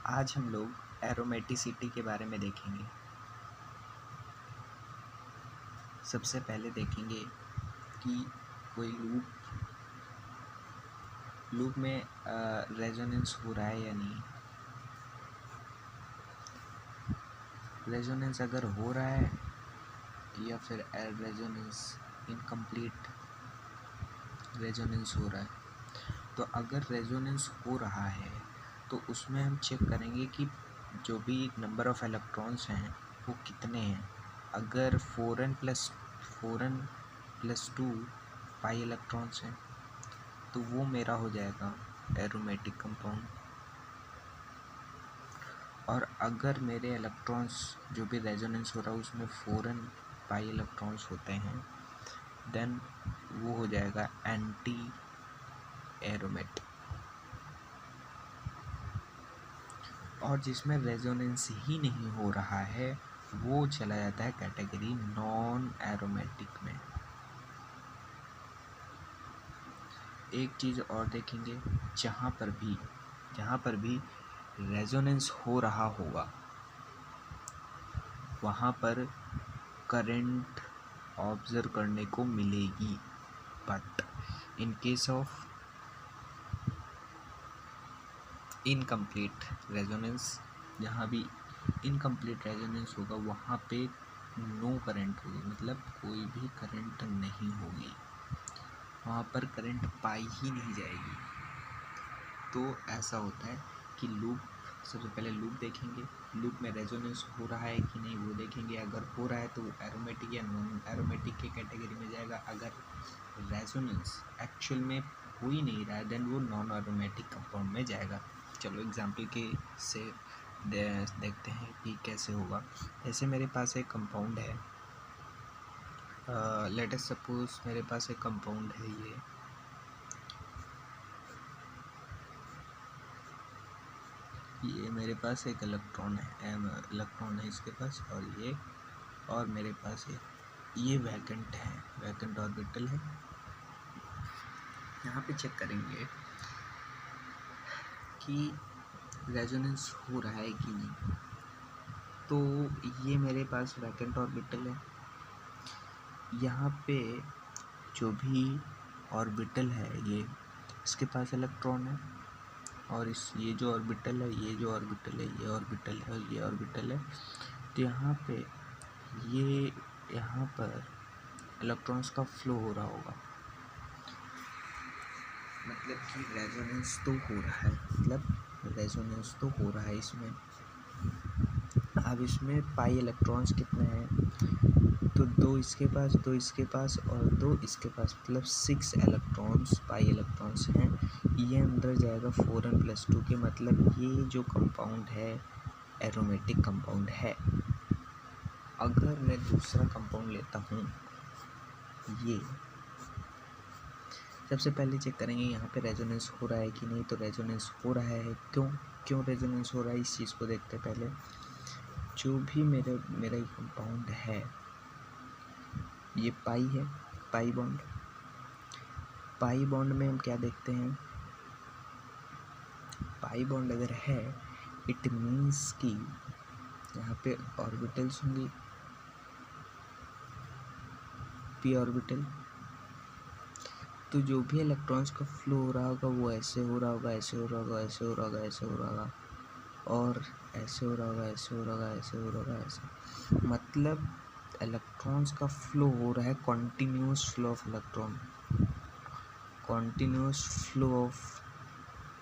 आज हम लोग एरोमेटिसिटी के बारे में देखेंगे। सबसे पहले देखेंगे कि कोई लूप में रेजोनेंस हो रहा है या नहीं। रेजोनेंस अगर हो रहा है या फिर रेजोनेंस इनकम्प्लीट रेजोनेंस हो रहा है, तो अगर रेजोनेंस हो रहा है तो उसमें हम चेक करेंगे कि जो भी नंबर ऑफ़ इलेक्ट्रॉन्स हैं वो कितने हैं। अगर 4n प्लस 2 पाई इलेक्ट्रॉन्स हैं तो वो मेरा हो जाएगा एरोमेटिक कंपाउंड। और अगर मेरे इलेक्ट्रॉन्स जो भी रेजोनेंस हो रहा है उसमें 4n पाई इलेक्ट्रॉन्स होते हैं, देन वो हो जाएगा एंटी एरोमेटिक। और जिसमें रेजोनेंस ही नहीं हो रहा है वो चला जाता है कैटेगरी नॉन एरोमेटिक में। एक चीज़ और देखेंगे, जहाँ पर भी रेजोनेंस हो रहा होगा वहाँ पर करंट ऑब्जर्व करने को मिलेगी। But in case of incomplete resonance, जहाँ भी इनकम्प्लीट रेजोनेंस होगा वहाँ पे नो करंट होगी, मतलब कोई भी करंट नहीं होगी, वहाँ पर करंट पाई ही नहीं जाएगी। तो ऐसा होता है कि लूप, सबसे पहले लूप देखेंगे, लूप में रेजोनेंस हो रहा है कि नहीं वो देखेंगे। अगर हो रहा है तो वो एरोमेटिक या नॉन एरोमेटिक के कैटेगरी में जाएगा। अगर रेजोनेंस एक्चुअल में हो ही नहीं रहा है देन वो नॉन एरोमेटिक कंपाउंड में जाएगा। चलो एग्जांपल के से देखते हैं कि कैसे होगा। जैसे मेरे पास एक कंपाउंड है, लेट अस सपोज मेरे पास एक कंपाउंड है, ये मेरे पास एक इलेक्ट्रॉन है इसके पास, और मेरे पास ये वैकेंट ऑर्बिटल है। यहाँ पे चेक करेंगे कि रेजोनेंस हो रहा है कि नहीं। तो ये मेरे पास वैकेंट ऑर्बिटल है, यहाँ पे जो भी ऑर्बिटल है ये इसके पास इलेक्ट्रॉन है, और ये जो ऑर्बिटल है, ये ऑर्बिटल है और ये ऑर्बिटल है। तो यहाँ पर इलेक्ट्रॉन्स का फ्लो हो रहा होगा, मतलब कि रेजोनेंस तो हो रहा है इसमें। अब इसमें पाई इलेक्ट्रॉन्स कितने हैं, तो दो इसके पास और दो इसके पास, मतलब 6 इलेक्ट्रॉन्स पाई इलेक्ट्रॉन्स हैं। ये अंदर जाएगा 4n प्लस 2 के, मतलब ये जो कंपाउंड है एरोमेटिक कंपाउंड है। अगर मैं दूसरा कंपाउंड लेता हूँ, ये सबसे पहले चेक करेंगे यहाँ पे रेजोनेंस हो रहा है कि नहीं। तो रेजोनेंस हो रहा है। क्यों रेजोनेंस हो रहा है, इस चीज़ को देखते हैं पहले। जो भी मेरा ये कंपाउंड है, ये पाई है, पाई बॉन्ड में हम क्या देखते हैं, पाई बॉन्ड अगर है इट मीन्स कि यहाँ पे ऑर्बिटल्स होंगी, पी ऑर्बिटल। तो जो भी इलेक्ट्रॉन्स का फ्लो हो रहा होगा वो ऐसे हो रहा होगा, ऐसे हो रहा होगा, ऐसे हो रहा होगा, ऐसे हो रहा होगा, और ऐसे हो रहा होगा, ऐसे हो रहा होगा, ऐसे हो रहा होगा, ऐसे। मतलब इलेक्ट्रॉन्स का फ्लो हो रहा है, कॉन्टिन्यूस फ्लो ऑफ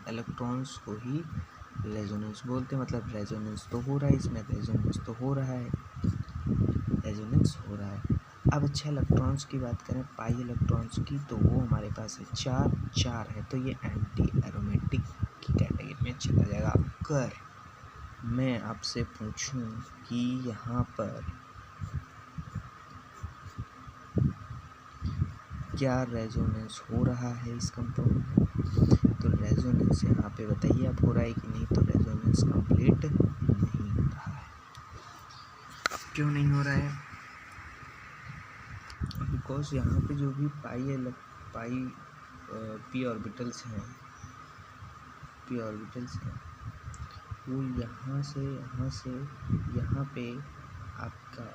इलेक्ट्रॉन्स को ही रेजोनेंस बोलते हैं। मतलब रेजोनेंस तो हो रहा है इसमें, रेजोनेंस हो रहा है। अब अच्छा इलेक्ट्रॉन्स की बात करें, पाई इलेक्ट्रॉन्स की, तो वो हमारे पास है 4 है, तो ये एंटी एरोमेटिक की कैटेगरी में चला जाएगा। अगर मैं आपसे पूछूं कि यहाँ पर क्या रेजोनेंस हो रहा है इस कंपाउंड में, तो रेजोनेंस यहाँ पे बताइए आप हो रहा है कि नहीं। तो रेजोनेंस कंप्लीट नहीं हो रहा है। क्यों नहीं हो रहा है, बिकॉज यहाँ पे जो भी पी ऑर्बिटल्स हैं वो यहाँ से यहाँ पे आपका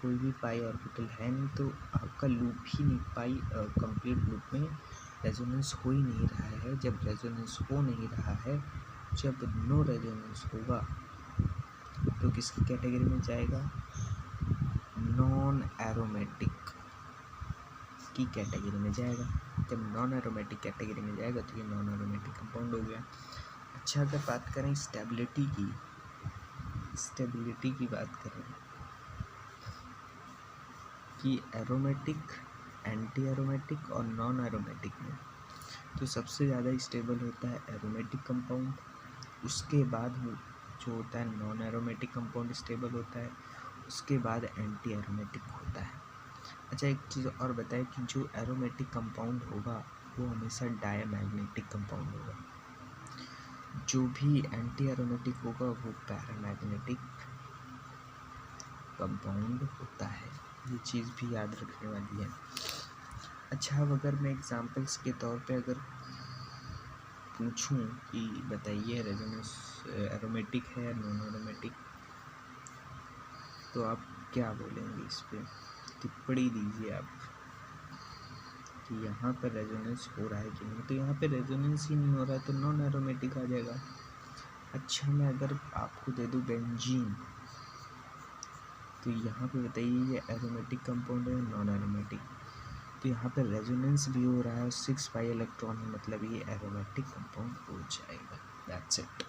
कोई भी पाई ऑर्बिटल है नहीं, तो आपका लूप ही नहीं, पाई कंप्लीट लूप में रेजोनेंस हो ही नहीं रहा है। जब रेजोनेंस हो नहीं रहा है, जब नो रेजोनेंस होगा तो किसकी कैटेगरी में जाएगा? नॉन एरोमेटिक की कैटेगरी में जाएगा। जब नॉन एरोमेटिक कैटेगरी में जाएगा तो ये नॉन एरोमेटिक कंपाउंड हो गया। अच्छा, अगर बात करें स्टेबिलिटी की बात करें कि एरोमेटिक, एंटी एरोमेटिक और नॉन एरोमेटिक में, तो सबसे ज़्यादा स्टेबल होता है एरोमेटिक कंपाउंड। उसके बाद जो होता है नॉन एरोमेटिक कंपाउंड स्टेबल होता है, उसके बाद एंटी एरोमेटिक होता है। अच्छा, एक चीज़ और बताएं कि जो एरोमेटिक कंपाउंड होगा वो हमेशा डायमैग्नेटिक कंपाउंड होगा, जो भी एंटी एरोमेटिक होगा वो पैरामैग्नेटिक कंपाउंड होता है। ये चीज़ भी याद रखने वाली है। अच्छा, अब अगर मैं एग्जांपल्स के तौर पे अगर पूछूं कि बताइए रेजोनेंस एरोमेटिक है या नॉन एरोमेटिक, तो आप क्या बोलेंगे? इस पे टिप्पणी दीजिए आप कि यहाँ पर रेजोनेंस हो रहा है कि नहीं। तो यहाँ पे रेजोनेंस ही नहीं हो रहा है तो नॉन एरोमेटिक आ जाएगा। अच्छा, मैं अगर आपको दे दूँ बेंजीन, तो यहाँ पे बताइए ये एरोमेटिक कंपाउंड है नॉन एरोमेटिक। तो यहाँ पे रेजोनेंस भी हो रहा है और 6 पाई इलेक्ट्रॉन है, मतलब ये एरोमेटिक कंपाउंड हो जाएगा। That's it.